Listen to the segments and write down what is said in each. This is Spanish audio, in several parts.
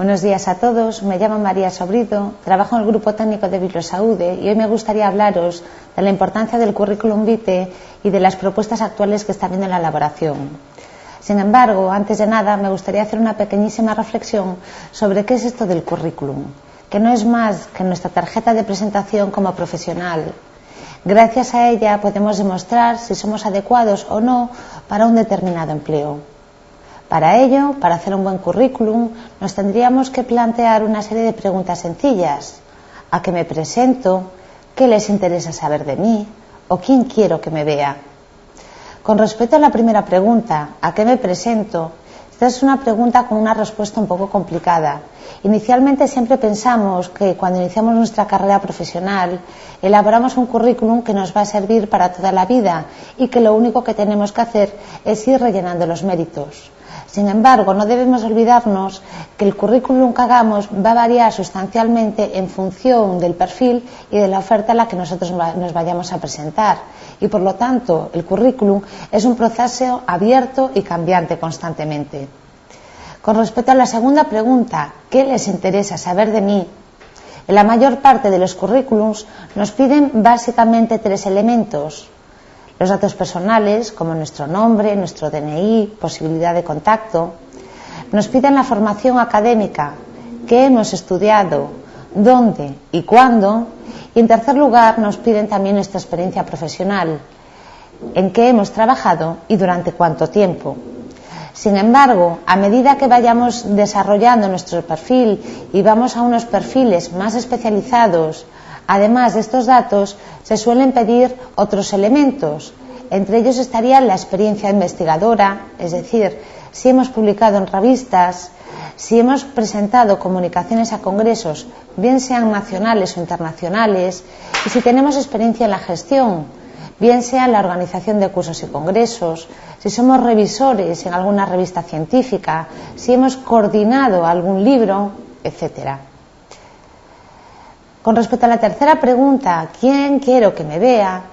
Buenos días a todos, me llamo María Sobrido, trabajo en el Grupo Técnico de Bibliosaude y hoy me gustaría hablaros de la importancia del currículum vitae y de las propuestas actuales que está habiendo en la elaboración. Sin embargo, antes de nada, me gustaría hacer una pequeñísima reflexión sobre qué es esto del currículum, que no es más que nuestra tarjeta de presentación como profesional. Gracias a ella podemos demostrar si somos adecuados o no para un determinado empleo. Para ello, para hacer un buen currículum, nos tendríamos que plantear una serie de preguntas sencillas. ¿A qué me presento? ¿Qué les interesa saber de mí? ¿O quién quiero que me vea? Con respecto a la primera pregunta, ¿a qué me presento? Esta es una pregunta con una respuesta un poco complicada. Inicialmente siempre pensamos que cuando iniciamos nuestra carrera profesional elaboramos un currículum que nos va a servir para toda la vida y que lo único que tenemos que hacer es ir rellenando los méritos. Sin embargo, no debemos olvidarnos que el currículum que hagamos va a variar sustancialmente en función del perfil y de la oferta a la que nosotros nos vayamos a presentar. Y por lo tanto, el currículum es un proceso abierto y cambiante constantemente. Con respecto a la segunda pregunta, ¿qué les interesa saber de mí? En la mayor parte de los currículums nos piden básicamente tres elementos. Los datos personales, como nuestro nombre, nuestro DNI, posibilidad de contacto. Nos piden la formación académica, qué hemos estudiado, dónde y cuándo. Y en tercer lugar nos piden también nuestra experiencia profesional, en qué hemos trabajado y durante cuánto tiempo. Sin embargo, a medida que vayamos desarrollando nuestro perfil y vamos a unos perfiles más especializados, además de estos datos, se suelen pedir otros elementos. Entre ellos estaría la experiencia investigadora, es decir, si hemos publicado en revistas, si hemos presentado comunicaciones a congresos, bien sean nacionales o internacionales, y si tenemos experiencia en la gestión, bien sea en la organización de cursos y congresos, si somos revisores en alguna revista científica, si hemos coordinado algún libro, etcétera. Con respecto a la tercera pregunta, ¿quién quiero que me vea?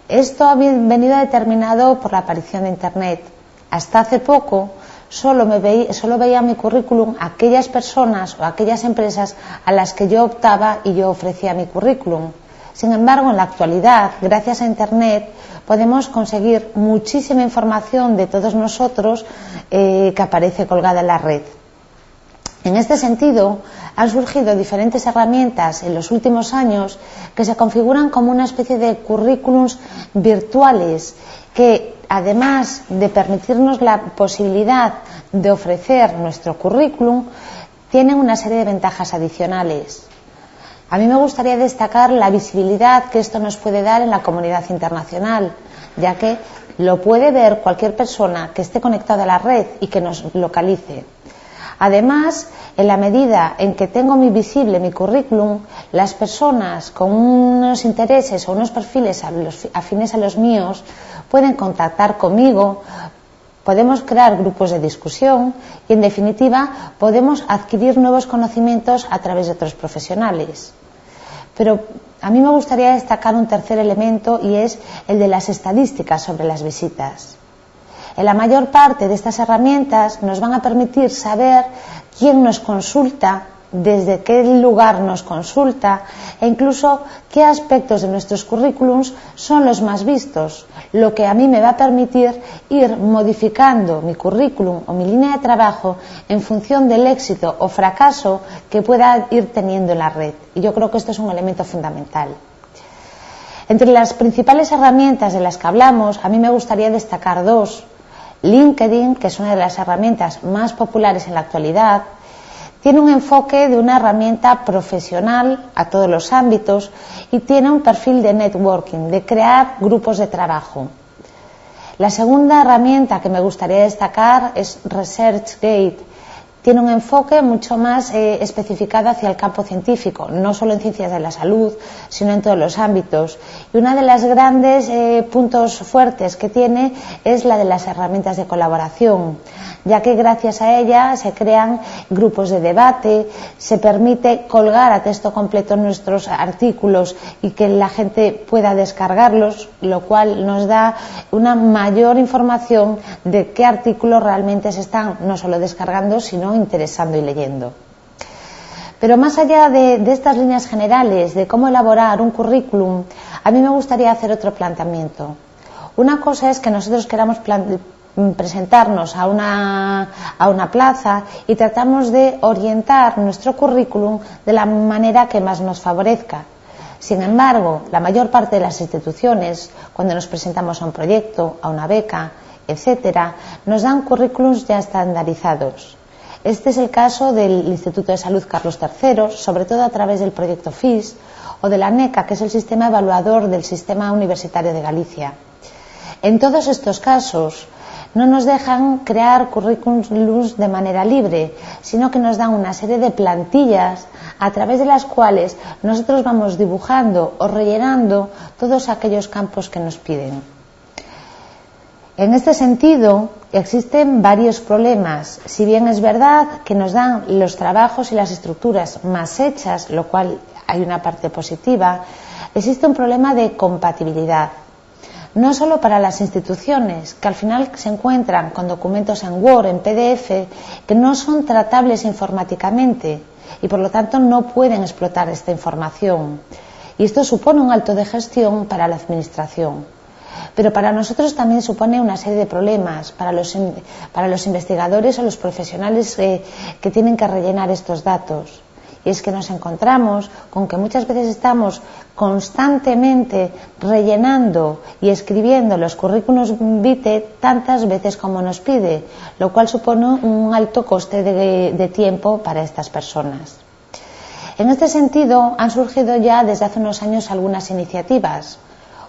Esto ha venido determinado por la aparición de Internet. Hasta hace poco solo veía mi currículum aquellas personas o aquellas empresas a las que yo optaba y yo ofrecía mi currículum. Sin embargo, en la actualidad, gracias a Internet, podemos conseguir muchísima información de todos nosotros que aparece colgada en la red. En este sentido, han surgido diferentes herramientas en los últimos años que se configuran como una especie de currículums virtuales que, además de permitirnos la posibilidad de ofrecer nuestro currículum, tienen una serie de ventajas adicionales. A mí me gustaría destacar la visibilidad que esto nos puede dar en la comunidad internacional, ya que lo puede ver cualquier persona que esté conectada a la red y que nos localice. Además, en la medida en que tengo muy visible mi currículum, las personas con unos intereses o unos perfiles afines a los míos pueden contactar conmigo, podemos crear grupos de discusión y, en definitiva, podemos adquirir nuevos conocimientos a través de otros profesionales. Pero a mí me gustaría destacar un tercer elemento y es el de las estadísticas sobre las visitas. En la mayor parte de estas herramientas nos van a permitir saber quién nos consulta, desde qué lugar nos consulta e incluso qué aspectos de nuestros currículums son los más vistos, lo que a mí me va a permitir ir modificando mi currículum o mi línea de trabajo en función del éxito o fracaso que pueda ir teniendo en la red. Y yo creo que esto es un elemento fundamental. Entre las principales herramientas de las que hablamos, a mí me gustaría destacar dos. LinkedIn, que es una de las herramientas más populares en la actualidad, tiene un enfoque de una herramienta profesional a todos los ámbitos y tiene un perfil de networking, de crear grupos de trabajo. La segunda herramienta que me gustaría destacar es ResearchGate. Tiene un enfoque mucho más especificado hacia el campo científico, no solo en ciencias de la salud, sino en todos los ámbitos. Y uno de los grandes puntos fuertes que tiene es la de las herramientas de colaboración, ya que gracias a ella se crean grupos de debate, se permite colgar a texto completo nuestros artículos y que la gente pueda descargarlos, lo cual nos da una mayor información de qué artículos realmente se están no solo descargando, sino interesando y leyendo. Pero más allá de estas líneas generales, de cómo elaborar un currículum, a mí me gustaría hacer otro planteamiento. Una cosa es que nosotros queramos presentarnos a una plaza y tratamos de orientar nuestro currículum de la manera que más nos favorezca. Sin embargo, la mayor parte de las instituciones, cuando nos presentamos a un proyecto, a una beca, etcétera, nos dan currículums ya estandarizados. Este es el caso del Instituto de Salud Carlos III, sobre todo a través del proyecto FIS, o de la NECA, que es el sistema evaluador del Sistema Universitario de Galicia. En todos estos casos, no nos dejan crear currículums de manera libre, sino que nos dan una serie de plantillas a través de las cuales nosotros vamos dibujando o rellenando todos aquellos campos que nos piden. En este sentido, existen varios problemas. Si bien es verdad que nos dan los trabajos y las estructuras más hechas, lo cual hay una parte positiva, existe un problema de compatibilidad. No solo para las instituciones, que al final se encuentran con documentos en Word, en PDF, que no son tratables informáticamente y por lo tanto no pueden explotar esta información. Y esto supone un alto de gestión para la administración. Pero para nosotros también supone una serie de problemas para los investigadores o los profesionales que tienen que rellenar estos datos. Y es que nos encontramos con que muchas veces estamos constantemente rellenando y escribiendo los currículums vitae tantas veces como nos pide, lo cual supone un alto coste de tiempo para estas personas. En este sentido, han surgido ya desde hace unos años algunas iniciativas.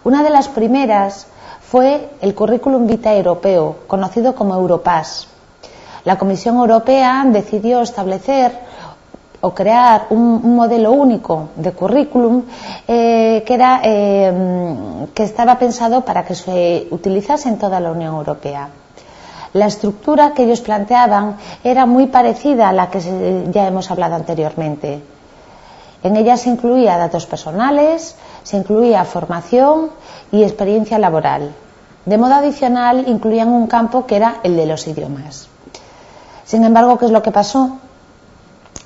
Una de las primeras fue el currículum vitae europeo, conocido como Europass. La Comisión Europea decidió establecer o crear un modelo único de currículum que estaba pensado para que se utilizase en toda la Unión Europea. La estructura que ellos planteaban era muy parecida a la que ya hemos hablado anteriormente. En ella se incluía datos personales, se incluía formación y experiencia laboral. De modo adicional, incluían un campo que era el de los idiomas. Sin embargo, ¿qué es lo que pasó?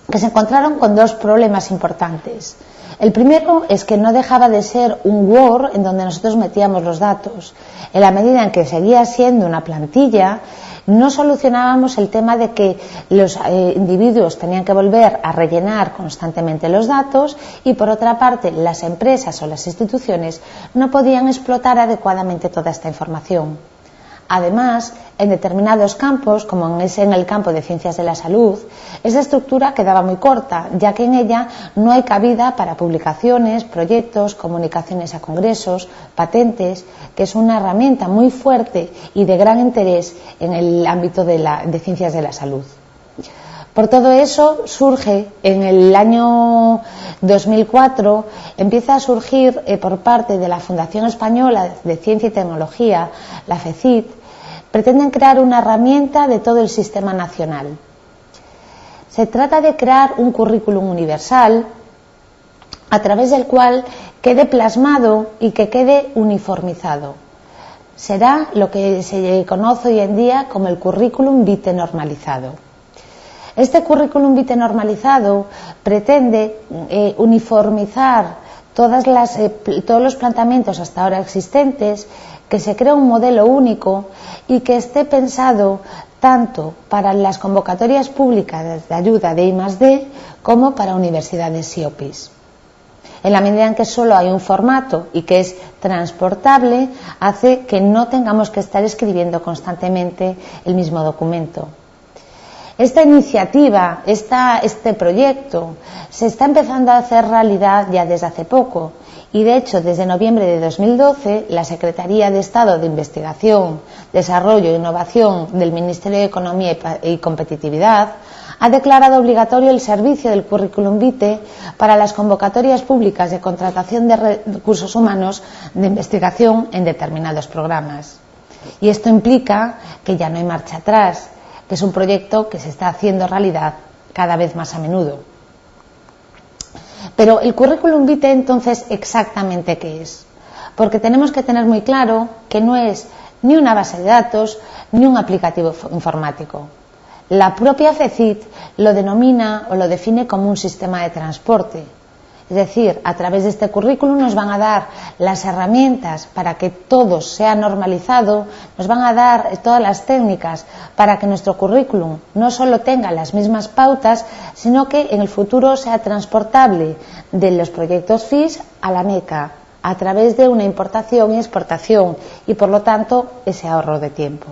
Que se encontraron con dos problemas importantes. El primero es que no dejaba de ser un Word en donde nosotros metíamos los datos. En la medida en que seguía siendo una plantilla, no solucionábamos el tema de que los individuos tenían que volver a rellenar constantemente los datos y, por otra parte, las empresas o las instituciones no podían explotar adecuadamente toda esta información. Además, en determinados campos, como en el campo de ciencias de la salud, esa estructura quedaba muy corta, ya que en ella no hay cabida para publicaciones, proyectos, comunicaciones a congresos, patentes, que es una herramienta muy fuerte y de gran interés en el ámbito de ciencias de la salud. Por todo eso surge en el año 2004, empieza a surgir por parte de la Fundación Española de Ciencia y Tecnología, la FECIT, pretenden crear una herramienta de todo el sistema nacional. Se trata de crear un currículum universal a través del cual quede plasmado y que quede uniformizado. Será lo que se conoce hoy en día como el currículum vitae normalizado. Este currículum vitae normalizado pretende uniformizar todos los planteamientos hasta ahora existentes, que se crea un modelo único y que esté pensado tanto para las convocatorias públicas de ayuda de I+D como para universidades y OPIs. En la medida en que solo hay un formato y que es transportable, hace que no tengamos que estar escribiendo constantemente el mismo documento. Esta iniciativa, este proyecto, se está empezando a hacer realidad ya desde hace poco y, de hecho, desde noviembre de 2012, la Secretaría de Estado de Investigación, Desarrollo e Innovación del Ministerio de Economía y Competitividad ha declarado obligatorio el servicio del currículum vitae para las convocatorias públicas de contratación de recursos humanos de investigación en determinados programas. Y esto implica que ya no hay marcha atrás, que es un proyecto que se está haciendo realidad cada vez más a menudo. Pero el currículum vitae, entonces, ¿exactamente qué es? Porque tenemos que tener muy claro que no es ni una base de datos ni un aplicativo informático. La propia FECIT lo denomina o lo define como un sistema de transporte. Es decir, a través de este currículum nos van a dar las herramientas para que todo sea normalizado, nos van a dar todas las técnicas para que nuestro currículum no solo tenga las mismas pautas, sino que en el futuro sea transportable de los proyectos FIS a la NECA, a través de una importación y exportación, y por lo tanto ese ahorro de tiempo.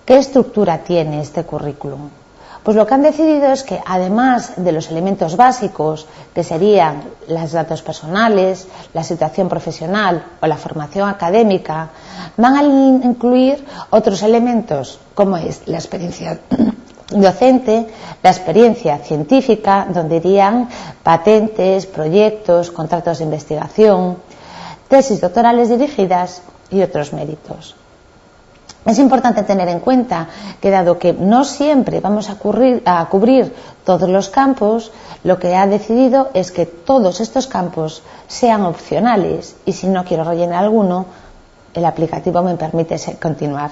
¿Qué estructura tiene este currículum? Pues lo que han decidido es que, además de los elementos básicos, que serían los datos personales, la situación profesional o la formación académica, van a incluir otros elementos, como es la experiencia docente, la experiencia científica, donde irían patentes, proyectos, contratos de investigación, tesis doctorales dirigidas y otros méritos. Es importante tener en cuenta que, dado que no siempre vamos a cubrir todos los campos, lo que ha decidido es que todos estos campos sean opcionales, y si no quiero rellenar alguno, el aplicativo me permite continuar.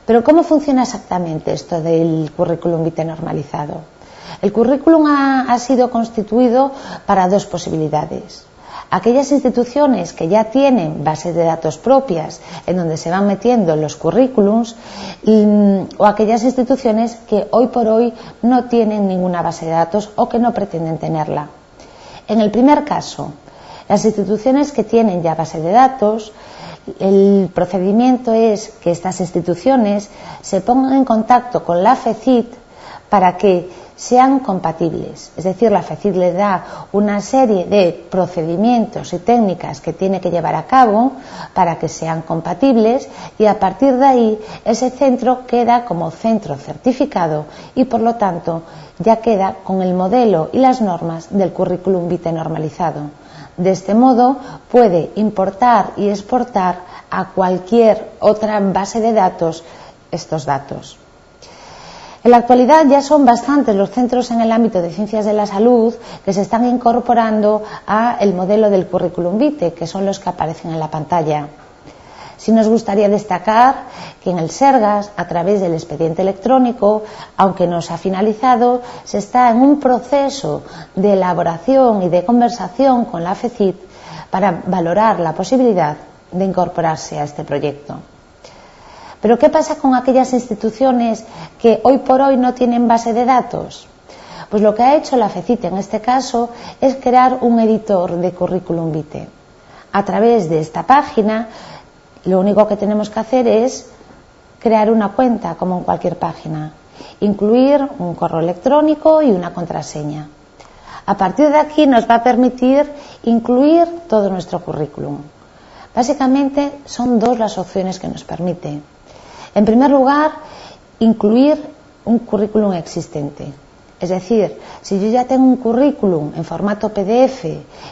Pero ¿cómo funciona exactamente esto del currículum vitae normalizado? El currículum ha sido constituido para dos posibilidades. Aquellas instituciones que ya tienen bases de datos propias en donde se van metiendo los currículums, o aquellas instituciones que hoy por hoy no tienen ninguna base de datos o que no pretenden tenerla. En el primer caso, las instituciones que tienen ya base de datos, el procedimiento es que estas instituciones se pongan en contacto con la FECIT para que sean compatibles. Es decir, la FECIT les da una serie de procedimientos y técnicas que tiene que llevar a cabo para que sean compatibles, y a partir de ahí ese centro queda como centro certificado y por lo tanto ya queda con el modelo y las normas del currículum vitae normalizado. De este modo puede importar y exportar a cualquier otra base de datos estos datos. En la actualidad ya son bastantes los centros en el ámbito de ciencias de la salud que se están incorporando al modelo del currículum vitae, que son los que aparecen en la pantalla. Sí nos gustaría destacar que en el Sergas, a través del expediente electrónico, aunque no se ha finalizado, se está en un proceso de elaboración y de conversación con la FECIT para valorar la posibilidad de incorporarse a este proyecto. Pero ¿qué pasa con aquellas instituciones que hoy por hoy no tienen base de datos? Pues lo que ha hecho la FECIT en este caso es crear un editor de currículum vitae. A través de esta página, lo único que tenemos que hacer es crear una cuenta, como en cualquier página, incluir un correo electrónico y una contraseña. A partir de aquí nos va a permitir incluir todo nuestro currículum. Básicamente son dos las opciones que nos permite. En primer lugar, incluir un currículum existente. Es decir, si yo ya tengo un currículum en formato PDF,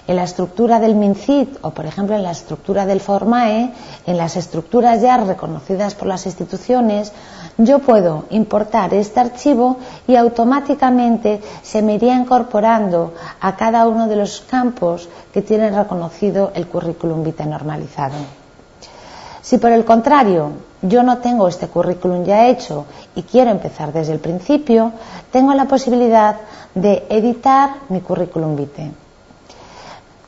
en la estructura del MinCit o, por ejemplo, en la estructura del Formae, en las estructuras ya reconocidas por las instituciones, yo puedo importar este archivo y automáticamente se me iría incorporando a cada uno de los campos que tienen reconocido el currículum vitae normalizado. Si por el contrario yo no tengo este currículum ya hecho y quiero empezar desde el principio, tengo la posibilidad de editar mi currículum vitae.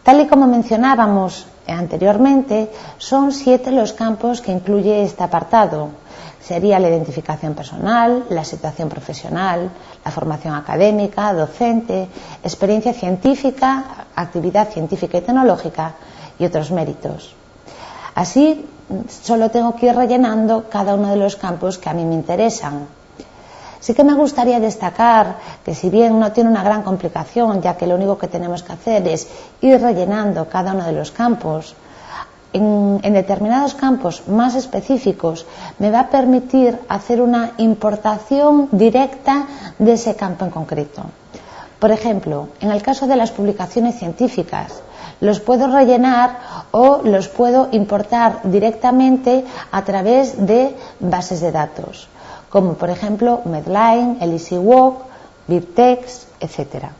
Tal y como mencionábamos anteriormente, son 7 los campos que incluye este apartado. Sería la identificación personal, la situación profesional, la formación académica, docente, experiencia científica, actividad científica y tecnológica y otros méritos. Así, solo tengo que ir rellenando cada uno de los campos que a mí me interesan. Sí que me gustaría destacar que, si bien no tiene una gran complicación, ya que lo único que tenemos que hacer es ir rellenando cada uno de los campos, en determinados campos más específicos me va a permitir hacer una importación directa de ese campo en concreto. Por ejemplo, en el caso de las publicaciones científicas, los puedo rellenar o los puedo importar directamente a través de bases de datos, como por ejemplo Medline, EliseWalk, BibTeX, etc.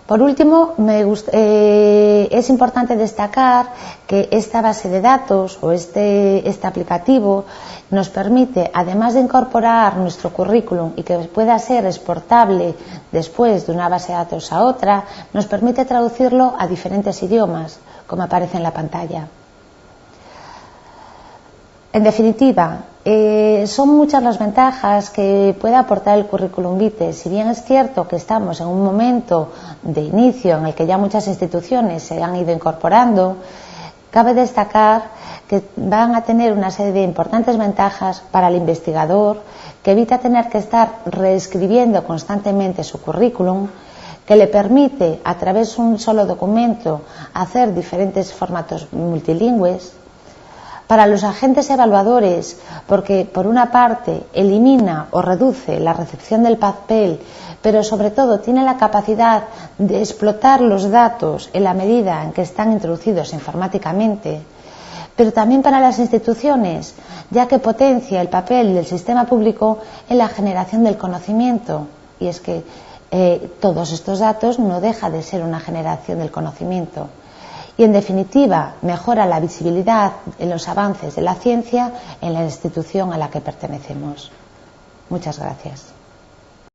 Por último, es importante destacar que esta base de datos o este aplicativo nos permite, además de incorporar nuestro currículum y que pueda ser exportable después de una base de datos a otra, nos permite traducirlo a diferentes idiomas, como aparece en la pantalla. En definitiva, son muchas las ventajas que puede aportar el currículum vitae. Si bien es cierto que estamos en un momento de inicio en el que ya muchas instituciones se han ido incorporando, cabe destacar que van a tener una serie de importantes ventajas para el investigador, que evita tener que estar reescribiendo constantemente su currículum, que le permite a través de un solo documento hacer diferentes formatos multilingües. Para los agentes evaluadores, porque por una parte elimina o reduce la recepción del papel, pero sobre todo tiene la capacidad de explotar los datos en la medida en que están introducidos informáticamente, pero también para las instituciones, ya que potencia el papel del sistema público en la generación del conocimiento. Y es que todos estos datos no deja de ser una generación del conocimiento. Y en definitiva mejora la visibilidad en los avances de la ciencia en la institución a la que pertenecemos. Muchas gracias.